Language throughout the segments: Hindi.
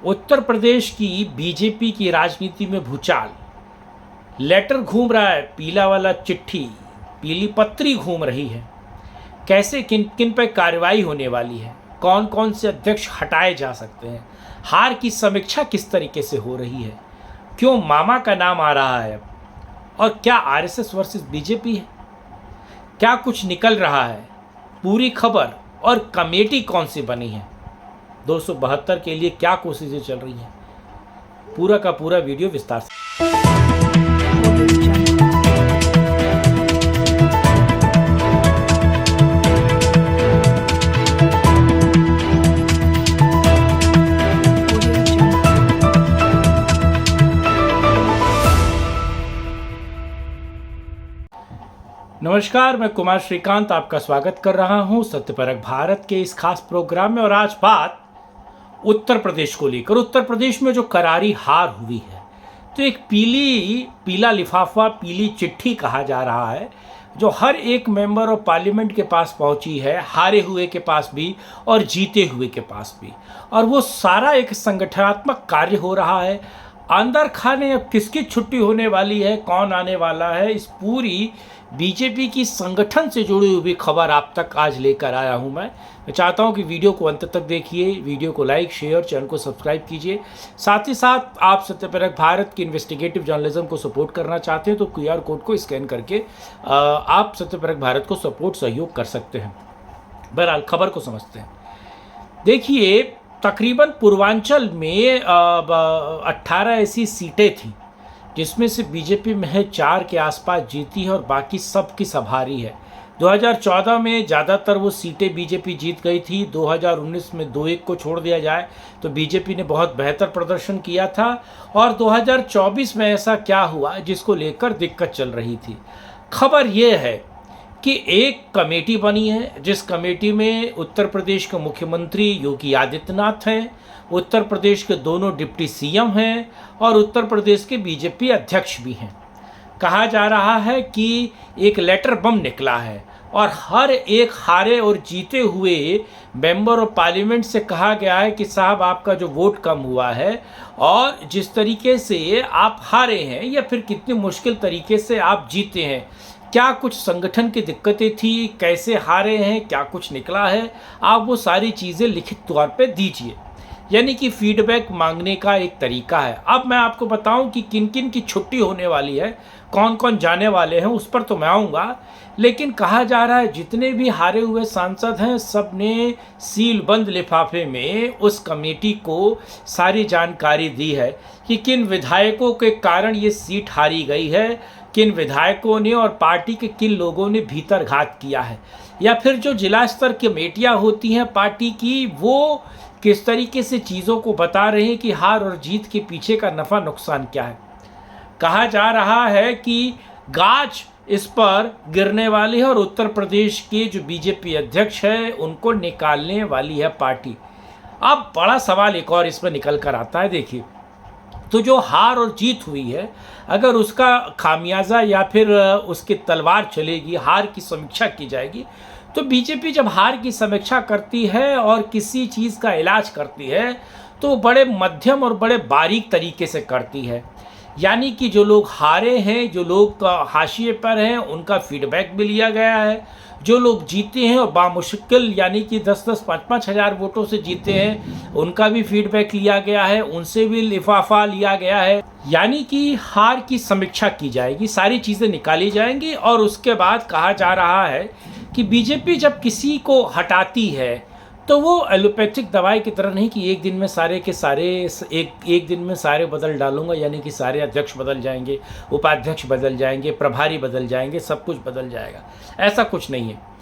उत्तर प्रदेश की बीजेपी की राजनीति में भूचाल। लेटर घूम रहा है, पीला वाला चिट्ठी, पीली पत्री घूम रही है। कैसे किन किन पर कार्रवाई होने वाली है, कौन कौन से अध्यक्ष हटाए जा सकते हैं, हार की समीक्षा किस तरीके से हो रही है, क्यों मामा का नाम आ रहा है, और क्या आरएसएस वर्सेस बीजेपी है, क्या कुछ निकल रहा है, पूरी खबर और कमेटी कौन सी बनी है, 272 के लिए क्या कोशिशें चल रही हैं, पूरा का पूरा वीडियो विस्तार से। नमस्कार, मैं कुमार श्रीकांत आपका स्वागत कर रहा हूं सत्यपरक भारत के इस खास प्रोग्राम में। और आज बात उत्तर प्रदेश को लेकर। उत्तर प्रदेश में जो करारी हार हुई है, तो एक पीला लिफाफा, पीली चिट्ठी कहा जा रहा है, जो हर एक मेंबर ऑफ पार्लियामेंट के पास पहुंची है, हारे हुए के पास भी और जीते हुए के पास भी। और वो सारा एक संगठनात्मक कार्य हो रहा है। अंदर खाने अब किसकी छुट्टी होने वाली है, कौन आने वाला है, इस पूरी बीजेपी की संगठन से जुड़ी हुई खबर आप तक आज लेकर आया हूं। मैं चाहता हूं कि वीडियो को अंत तक देखिए, वीडियो को लाइक, शेयर, चैनल को सब्सक्राइब कीजिए। साथ ही साथ आप सत्यपरक भारत की इन्वेस्टिगेटिव जर्नलिज्म को सपोर्ट करना चाहते हैं तो QR कोड को स्कैन करके आप सत्यपरक भारत को सपोर्ट सहयोग कर सकते हैं। बहरहाल खबर को समझते हैं। देखिए, तकरीबन पूर्वांचल में 18 ऐसी सीटें थी जिसमें से बीजेपी महज 4 के आसपास जीती है और बाकी सब की सब हारी है। 2014 में ज़्यादातर वो सीटें बीजेपी जीत गई थी। 2019 में 2-1 को छोड़ दिया जाए तो बीजेपी ने बहुत बेहतर प्रदर्शन किया था। और 2024 में ऐसा क्या हुआ जिसको लेकर दिक्कत चल रही थी। खबर ये है कि एक कमेटी बनी है, जिस कमेटी में उत्तर प्रदेश के मुख्यमंत्री योगी आदित्यनाथ हैं, उत्तर प्रदेश के दोनों डिप्टी CM हैं और उत्तर प्रदेश के बीजेपी अध्यक्ष भी हैं। कहा जा रहा है कि एक लेटर बम निकला है और हर एक हारे और जीते हुए मेंबर ऑफ पार्लियामेंट से कहा गया है कि साहब, आपका जो वोट कम हुआ है और जिस तरीके से आप हारे हैं या फिर कितनी मुश्किल तरीके से आप जीते हैं, क्या कुछ संगठन की दिक्कतें थी, कैसे हारे हैं, क्या कुछ निकला है, आप वो सारी चीज़ें लिखित तौर पे दीजिए। यानी कि फीडबैक मांगने का एक तरीका है। अब मैं आपको बताऊं कि किन किन की छुट्टी होने वाली है, कौन कौन जाने वाले हैं, उस पर तो मैं आऊँगा। लेकिन कहा जा रहा है जितने भी हारे हुए सांसद हैं, सब ने सील बंद लिफाफे में उस कमेटी को सारी जानकारी दी है कि किन विधायकों के कारण ये सीट हारी गई है, किन विधायकों ने और पार्टी के किन लोगों ने भीतर घात किया है, या फिर जो जिला स्तर कमेटियाँ होती हैं पार्टी की, वो किस तरीके से चीज़ों को बता रहे हैं कि हार और जीत के पीछे का नफ़ा नुकसान क्या है। कहा जा रहा है कि गाज इस पर गिरने वाली है और उत्तर प्रदेश के जो बीजेपी अध्यक्ष है उनको निकालने वाली है पार्टी। अब बड़ा सवाल एक और इसमें निकल कर आता है। देखिए, तो जो हार और जीत हुई है, अगर उसका खामियाजा या फिर उसकी तलवार चलेगी, हार की समीक्षा की जाएगी, तो बीजेपी जब हार की समीक्षा करती है और किसी चीज़ का इलाज करती है तो बड़े मध्यम और बड़े बारीक तरीके से करती है। यानी कि जो लोग हारे हैं, जो लोग हाशिए पर हैं, उनका फीडबैक भी लिया गया है। जो लोग जीते हैं और बामुश्किल यानी कि 10-10, 5-5 हज़ार वोटों से जीते हैं, उनका भी फीडबैक लिया गया है, उनसे भी लिफाफा लिया गया है। यानी कि हार की समीक्षा की जाएगी, सारी चीज़ें निकाली जाएंगी। और उसके बाद कहा जा रहा है कि बीजेपी जब किसी को हटाती है तो वो एलोपैथिक दवाई की तरह नहीं कि एक दिन में सारे के सारे एक दिन में सारे बदल डालूंगा, यानी कि सारे अध्यक्ष बदल जाएंगे, उपाध्यक्ष बदल जाएंगे, प्रभारी बदल जाएंगे, सब कुछ बदल जाएगा। ऐसा कुछ नहीं है।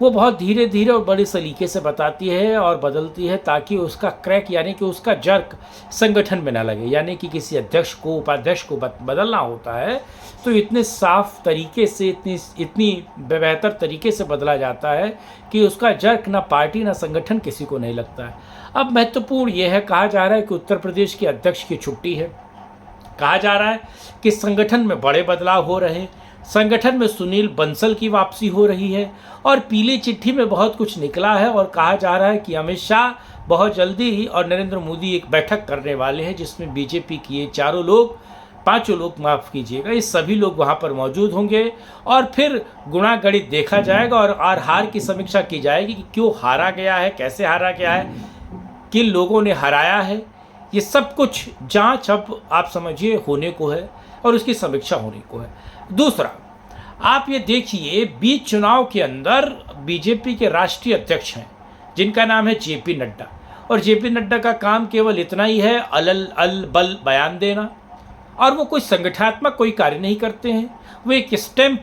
वो बहुत धीरे धीरे और बड़े सलीके से बताती है और बदलती है ताकि उसका क्रैक यानी कि उसका जर्क संगठन में ना लगे। यानी कि किसी अध्यक्ष को, उपाध्यक्ष को बदलना होता है तो इतने साफ तरीके से, इतनी बेहतर तरीके से बदला जाता है कि उसका जर्क ना पार्टी ना संगठन किसी को नहीं लगता है। अब महत्वपूर्ण यह है, कहा जा रहा है कि उत्तर प्रदेश के अध्यक्ष की छुट्टी है। कहा जा रहा है कि संगठन में बड़े बदलाव हो रहे हैं। संगठन में सुनील बंसल की वापसी हो रही है और पीली चिट्ठी में बहुत कुछ निकला है और कहा जा रहा है कि अमित शाह बहुत जल्दी ही और नरेंद्र मोदी एक बैठक करने वाले हैं जिसमें बीजेपी की ये पांचों लोग माफ़ कीजिएगा, ये सभी लोग वहाँ पर मौजूद होंगे और फिर गुणा गणित देखा जाएगा और हार की समीक्षा की जाएगी कि क्यों हारा गया है, कैसे हारा गया है, किन लोगों ने हराया है। ये सब कुछ जांच अब आप समझिए होने को है और उसकी समीक्षा होने को है। दूसरा, आप ये देखिए बीच चुनाव के अंदर बीजेपी के राष्ट्रीय अध्यक्ष हैं जिनका नाम है जेपी नड्डा, और जेपी नड्डा का काम केवल इतना ही है अल बल बयान देना, और वो कोई संगठनात्मक कोई कार्य नहीं करते हैं। वो एक स्टैंप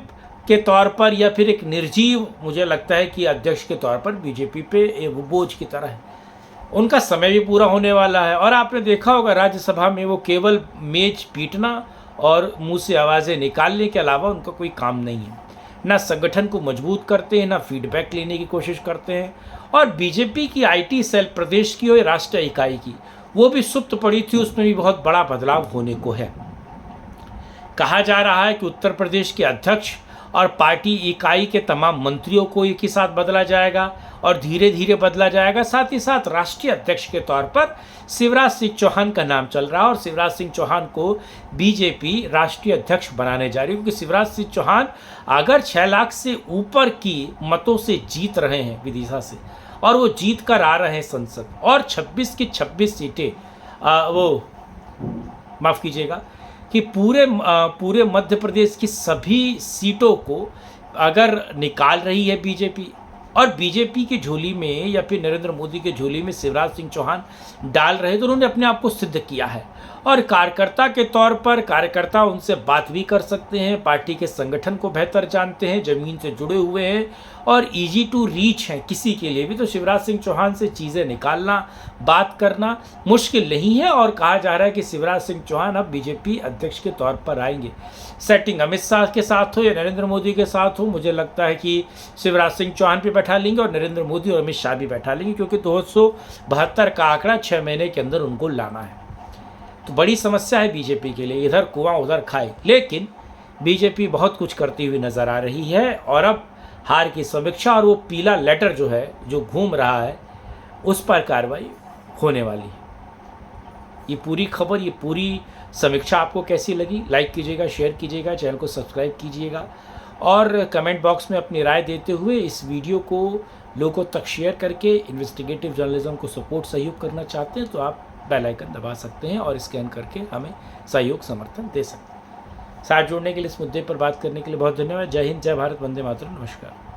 के तौर पर या फिर एक निर्जीव, मुझे लगता है कि अध्यक्ष के तौर पर बीजेपी पे वो बोझ की तरह है। उनका समय भी पूरा होने वाला है और आपने देखा होगा राज्यसभा में वो केवल मेज पीटना और मुंह से आवाज़ें निकालने के अलावा उनका कोई काम नहीं है। ना संगठन को मजबूत करते हैं, ना फीडबैक लेने की कोशिश करते हैं। और बीजेपी की आईटी सेल प्रदेश की और राष्ट्रीय इकाई की वो भी सुप्त पड़ी थी, उसमें भी बहुत बड़ा बदलाव होने को है। कहा जा रहा है कि उत्तर प्रदेश के अध्यक्ष और पार्टी इकाई के तमाम मंत्रियों को एक ही साथ बदला जाएगा और धीरे धीरे बदला जाएगा। साथ ही साथ राष्ट्रीय अध्यक्ष के तौर पर शिवराज सिंह चौहान का नाम चल रहा है और शिवराज सिंह चौहान को बीजेपी राष्ट्रीय अध्यक्ष बनाने जा रही है, क्योंकि शिवराज सिंह चौहान अगर 6 लाख से ऊपर की मतों से जीत रहे हैं विदिशा से और वो जीत कर आ रहे हैं संसद, और 26 की 26 सीटें वो माफ़ कीजिएगा कि पूरे मध्य प्रदेश की सभी सीटों को अगर निकाल रही है बीजेपी, और बीजेपी की झोली में या फिर नरेंद्र मोदी के झोली में शिवराज सिंह चौहान डाल रहे, तो उन्होंने अपने आप को सिद्ध किया है। और कार्यकर्ता के तौर पर कार्यकर्ता उनसे बात भी कर सकते हैं, पार्टी के संगठन को बेहतर जानते हैं, ज़मीन से जुड़े हुए हैं और इजी टू रीच हैं किसी के लिए भी। तो शिवराज सिंह चौहान से चीज़ें निकालना, बात करना मुश्किल नहीं है और कहा जा रहा है कि शिवराज सिंह चौहान अब बीजेपी अध्यक्ष के तौर पर आएंगे। सेटिंग अमित शाह के साथ हो या नरेंद्र मोदी के साथ हो, मुझे लगता है कि शिवराज सिंह चौहान भी बैठा लेंगे और नरेंद्र मोदी और अमित शाह भी बैठा लेंगे, क्योंकि 272 का आंकड़ा 6 महीने के अंदर उनको लाना है। तो बड़ी समस्या है बीजेपी के लिए, इधर कुआं उधर खाए। लेकिन बीजेपी बहुत कुछ करती हुई नजर आ रही है और अब हार की समीक्षा और वो पीला लेटर जो है जो घूम रहा है उस पर कार्रवाई होने वाली है। ये पूरी खबर, ये पूरी समीक्षा आपको कैसी लगी? लाइक कीजिएगा, शेयर कीजिएगा, चैनल को सब्सक्राइब कीजिएगा और कमेंट बॉक्स में अपनी राय देते हुए इस वीडियो को लोगों तक शेयर करके इन्वेस्टिगेटिव जर्नलिज्म को सपोर्ट सहयोग करना चाहते हैं तो आप बेल आइकन दबा सकते हैं और स्कैन करके हमें सहयोग समर्थन दे सकते हैं। साथ जोड़ने के लिए, इस मुद्दे पर बात करने के लिए बहुत धन्यवाद। जय हिंद, जय भारत, वंदे मातरम, नमस्कार।